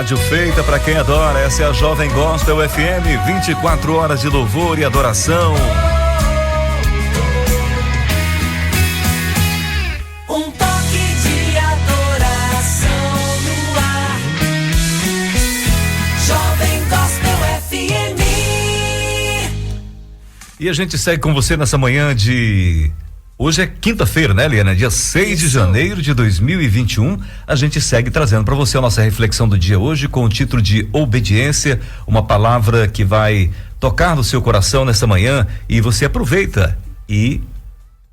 rádio feita para quem adora. Essa é a Jovem Gospel FM, 24 horas de louvor e adoração. Um toque de adoração no ar. Jovem Gospel FM. E a gente segue com você nessa manhã de... Hoje é quinta-feira, né, Liana? Dia 6 de janeiro de 2021. A gente segue trazendo para você a nossa reflexão do dia hoje com o título de obediência, uma palavra que vai tocar no seu coração nessa manhã, e você aproveita e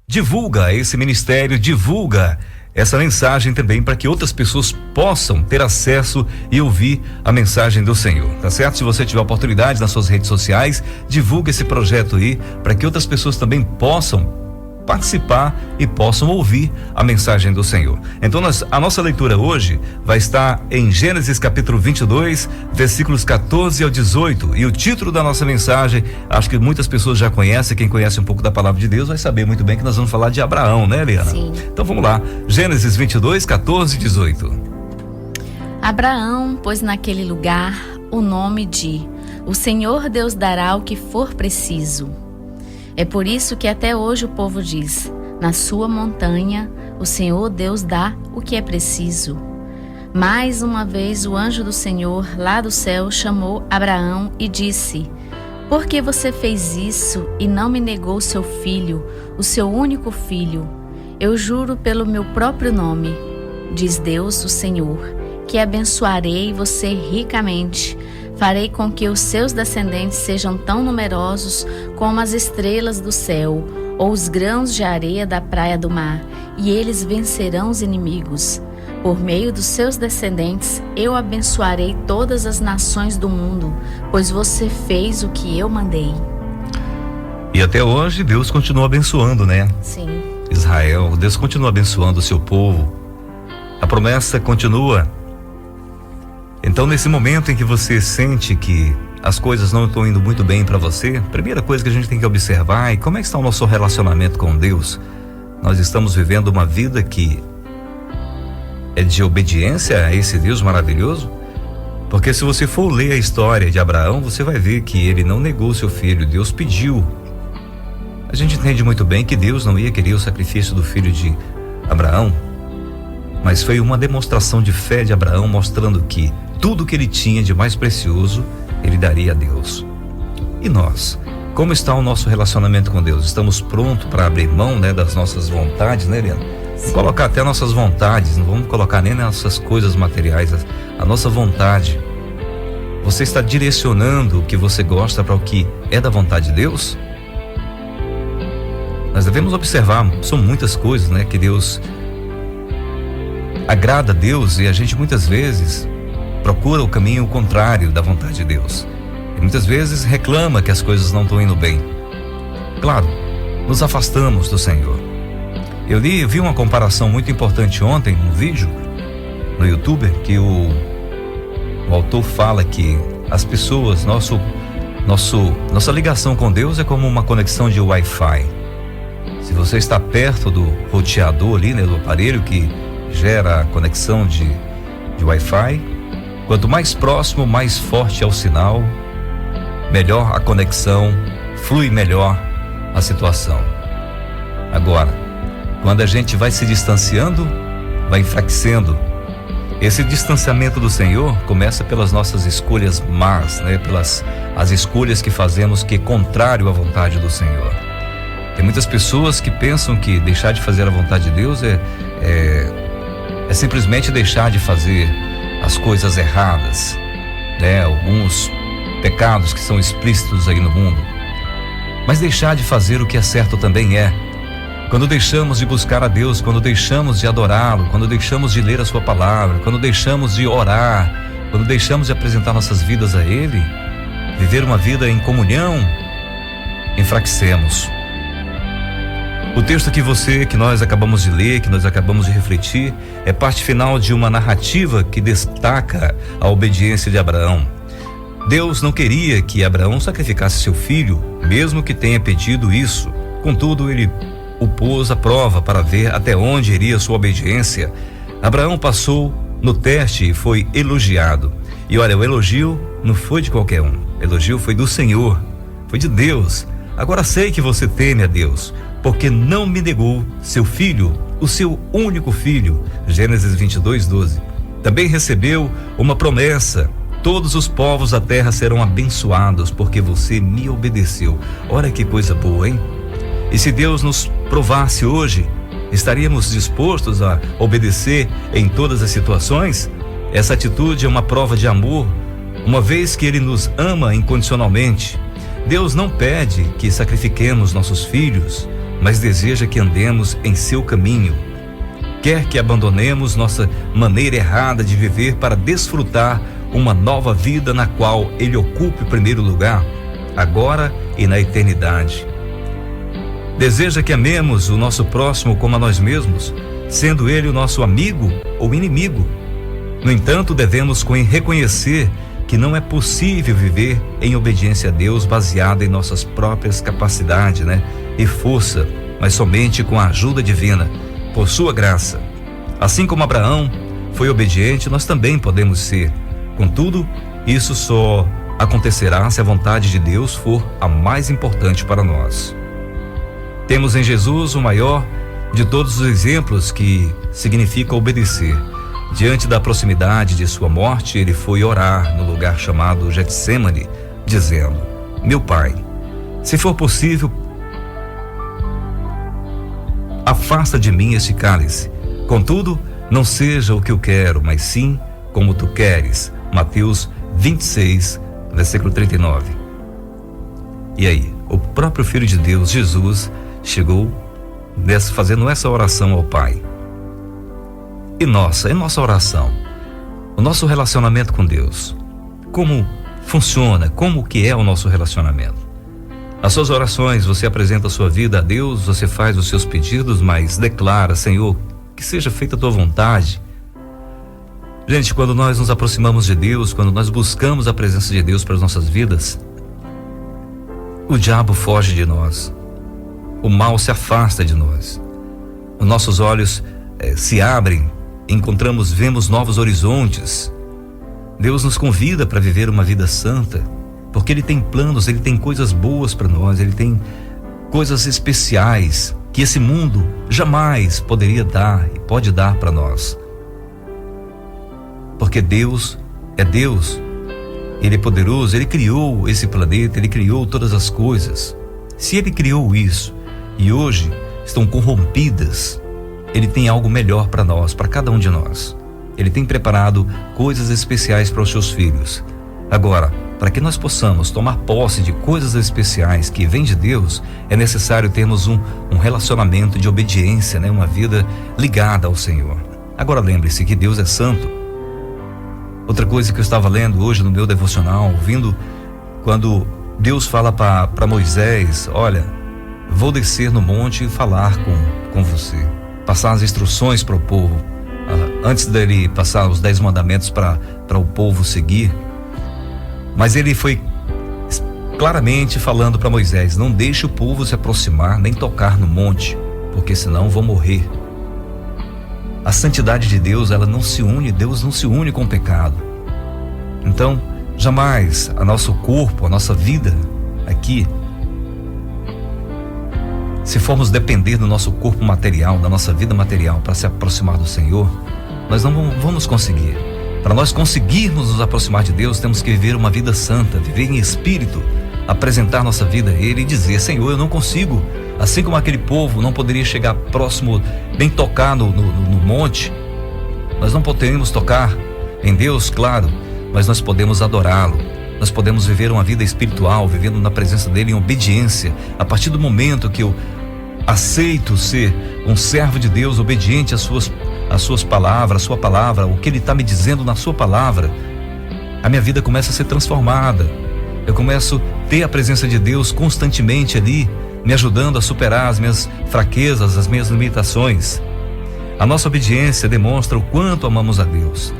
divulga esse ministério, divulga essa mensagem também para que outras pessoas possam ter acesso e ouvir a mensagem do Senhor, tá certo? Se você tiver oportunidade nas suas redes sociais, divulga esse projeto aí para que outras pessoas também possam participar e possam ouvir a mensagem do Senhor. Então a nossa leitura hoje vai estar em Gênesis capítulo 22, versículos 14 ao 18, e o título da nossa mensagem, acho que muitas pessoas já conhecem, quem conhece um pouco da palavra de Deus vai saber muito bem que nós vamos falar de Abraão, né, Liana? Sim. Então vamos lá, Gênesis 22, 14 e 18. Abraão pôs naquele lugar o nome de: O Senhor Deus dará o que for preciso. É por isso que até hoje o povo diz: na sua montanha o Senhor Deus dá o que é preciso. Mais uma vez o anjo do Senhor lá do céu chamou Abraão e disse: Por que você fez isso e não me negou seu filho, o seu único filho? Eu juro pelo meu próprio nome, diz Deus o Senhor, que abençoarei você ricamente. Farei com que os seus descendentes sejam tão numerosos como as estrelas do céu ou os grãos de areia da praia do mar, e eles vencerão os inimigos. Por meio dos seus descendentes, eu abençoarei todas as nações do mundo, pois você fez o que eu mandei. E até hoje Deus continua abençoando, né? Sim. Israel, Deus continua abençoando o seu povo. A promessa continua. Então, nesse momento em que você sente que as coisas não estão indo muito bem para você, a primeira coisa que a gente tem que observar é como é que está o nosso relacionamento com Deus. Nós estamos vivendo uma vida que é de obediência a esse Deus maravilhoso? Porque se você for ler a história de Abraão, você vai ver que ele não negou seu filho, Deus pediu. A gente entende muito bem que Deus não ia querer o sacrifício do filho de Abraão, mas foi uma demonstração de fé de Abraão, mostrando que tudo que ele tinha de mais precioso, ele daria a Deus. E nós? Como está o nosso relacionamento com Deus? Estamos prontos para abrir mão, né, das nossas vontades, né, Helena? Vamos colocar até nossas vontades, não vamos colocar nem nossas coisas materiais, a nossa vontade. Você está direcionando o que você gosta para o que é da vontade de Deus? Nós devemos observar, são muitas coisas, né, que Deus agrada a Deus, e a gente muitas vezes procura o caminho contrário da vontade de Deus. E muitas vezes reclama que as coisas não estão indo bem. Claro, nos afastamos do Senhor. Eu vi uma comparação muito importante ontem, num vídeo no YouTube, que o autor fala que as pessoas, nossa ligação com Deus é como uma conexão de Wi-Fi. Se você está perto do roteador ali, né, do aparelho que gera a conexão de Wi-Fi, quanto mais próximo, mais forte é o sinal, melhor a conexão, flui melhor a situação. Agora, quando a gente vai se distanciando, vai enfraquecendo. Esse distanciamento do Senhor começa pelas nossas escolhas más, né? Pelas as escolhas que fazemos que é contrário à vontade do Senhor. Tem muitas pessoas que pensam que deixar de fazer a vontade de Deus é simplesmente deixar de fazer as coisas erradas, né? Alguns pecados que são explícitos aí no mundo. Mas deixar de fazer o que é certo também é. Quando deixamos de buscar a Deus, quando deixamos de adorá-lo, quando deixamos de ler a sua palavra, quando deixamos de orar, quando deixamos de apresentar nossas vidas a Ele, viver uma vida em comunhão, enfraquecemos. O texto que nós acabamos de ler, que nós acabamos de refletir, é parte final de uma narrativa que destaca a obediência de Abraão. Deus não queria que Abraão sacrificasse seu filho, mesmo que tenha pedido isso. Contudo, ele o pôs à prova para ver até onde iria sua obediência. Abraão passou no teste e foi elogiado. E olha, o elogio não foi de qualquer um. O elogio foi do Senhor, foi de Deus. Agora sei que você teme a Deus, porque não me negou seu filho, o seu único filho. Gênesis 22:12. Também recebeu uma promessa: todos os povos da terra serão abençoados, porque você me obedeceu. Olha que coisa boa, hein? E se Deus nos provasse hoje, estaríamos dispostos a obedecer em todas as situações? Essa atitude é uma prova de amor, uma vez que Ele nos ama incondicionalmente. Deus não pede que sacrifiquemos nossos filhos, mas deseja que andemos em seu caminho. Quer que abandonemos nossa maneira errada de viver para desfrutar uma nova vida na qual Ele ocupe o primeiro lugar, agora e na eternidade. Deseja que amemos o nosso próximo como a nós mesmos, sendo ele o nosso amigo ou inimigo. No entanto, devemos reconhecer que não é possível viver em obediência a Deus baseada em nossas próprias capacidades, e força, mas somente com a ajuda divina, por sua graça. Assim como Abraão foi obediente, nós também podemos ser. Contudo, isso só acontecerá se a vontade de Deus for a mais importante para nós. Temos em Jesus o maior de todos os exemplos que significa obedecer. Diante da proximidade de sua morte, ele foi orar no lugar chamado Getsêmani, dizendo: meu Pai, se for possível, afasta de mim este cálice. Contudo, não seja o que eu quero, mas sim como tu queres. Mateus 26, versículo 39. E aí, o próprio Filho de Deus, Jesus, chegou fazendo essa oração ao Pai. E nossa oração, o nosso relacionamento com Deus, como funciona, como que é o nosso relacionamento? As suas orações, você apresenta a sua vida a Deus, você faz os seus pedidos, mas declara: Senhor, que seja feita a tua vontade. Gente, quando nós nos aproximamos de Deus, quando nós buscamos a presença de Deus para as nossas vidas, o diabo foge de nós. O mal se afasta de nós. Os nossos olhos se abrem, vemos novos horizontes. Deus nos convida para viver uma vida santa, porque Ele tem planos, Ele tem coisas boas para nós, Ele tem coisas especiais que esse mundo jamais poderia dar e pode dar para nós. Porque Deus é Deus, Ele é poderoso, Ele criou esse planeta, Ele criou todas as coisas. Se Ele criou isso e hoje estão corrompidas, Ele tem algo melhor para nós, para cada um de nós. Ele tem preparado coisas especiais para os seus filhos. Agora, para que nós possamos tomar posse de coisas especiais que vêm de Deus, é necessário termos um relacionamento de obediência, uma vida ligada ao Senhor. Agora lembre-se que Deus é santo. Outra coisa que eu estava lendo hoje no meu devocional, ouvindo, quando Deus fala para Moisés: olha, vou descer no monte e falar com você, passar as instruções para o povo, antes dele passar os 10 mandamentos para o povo seguir. Mas ele foi claramente falando para Moisés: não deixe o povo se aproximar nem tocar no monte, porque senão vão morrer. A santidade de Deus, Deus não se une com o pecado. Então, jamais a nosso corpo, a nossa vida aqui, se formos depender do nosso corpo material, da nossa vida material para se aproximar do Senhor, nós não vamos conseguir. Para nós conseguirmos nos aproximar de Deus, temos que viver uma vida santa, viver em espírito, apresentar nossa vida a Ele e dizer: Senhor, eu não consigo. Assim como aquele povo não poderia chegar próximo, nem tocar no monte, nós não podemos tocar em Deus, claro, mas nós podemos adorá-lo. Nós podemos viver uma vida espiritual, vivendo na presença dele em obediência. A partir do momento que eu aceito ser um servo de Deus, obediente às suas palavras, a sua palavra, o que ele está me dizendo na sua palavra, a minha vida começa a ser transformada. Eu começo a ter a presença de Deus constantemente ali, me ajudando a superar as minhas fraquezas, as minhas limitações. A nossa obediência demonstra o quanto amamos a Deus.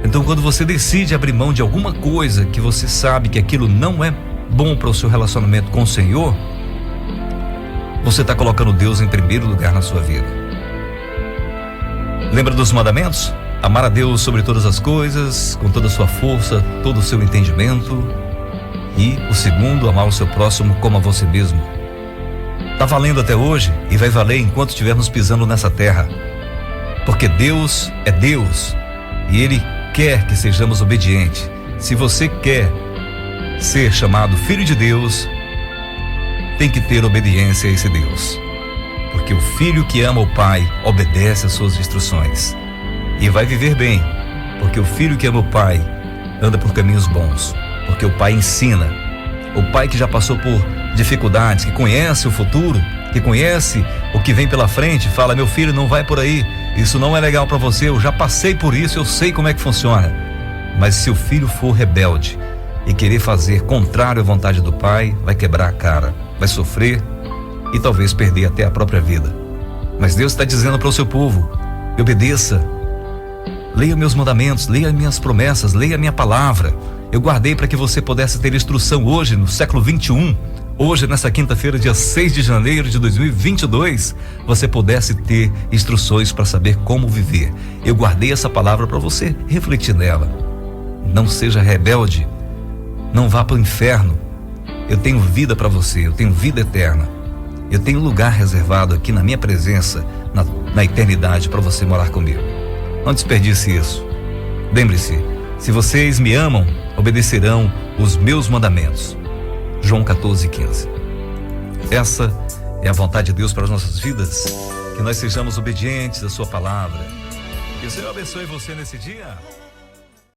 Então, quando você decide abrir mão de alguma coisa que você sabe que aquilo não é bom para o seu relacionamento com o Senhor, você está colocando Deus em primeiro lugar na sua vida. Lembra dos mandamentos? Amar a Deus sobre todas as coisas, com toda a sua força, todo o seu entendimento. E o segundo, amar o seu próximo como a você mesmo. Tá valendo até hoje e vai valer enquanto estivermos pisando nessa terra. Porque Deus é Deus e Ele quer que sejamos obedientes. Se você quer ser chamado filho de Deus, tem que ter obediência a esse Deus. Porque o filho que ama o pai obedece às suas instruções e vai viver bem. Porque o filho que ama o pai anda por caminhos bons. Porque o pai ensina. O pai que já passou por dificuldades, que conhece o futuro, que conhece o que vem pela frente, fala: meu filho, não vai por aí, isso não é legal para você, eu já passei por isso, eu sei como é que funciona. Mas se o filho for rebelde e querer fazer contrário à vontade do pai, vai quebrar a cara, vai sofrer e talvez perder até a própria vida. Mas Deus está dizendo para o seu povo: obedeça, leia meus mandamentos, leia minhas promessas, leia minha palavra. Eu guardei para que você pudesse ter instrução hoje, no século 21, hoje, nessa quinta-feira, dia 6 de janeiro de 2022, você pudesse ter instruções para saber como viver. Eu guardei essa palavra para você refletir nela. Não seja rebelde, não vá para o inferno. Eu tenho vida para você, eu tenho vida eterna. Eu tenho lugar reservado aqui na minha presença, na eternidade, para você morar comigo. Não desperdice isso. Lembre-se, se vocês me amam, obedecerão os meus mandamentos. João 14:15. Essa é a vontade de Deus para as nossas vidas, que nós sejamos obedientes à sua palavra. Que o Senhor abençoe você nesse dia.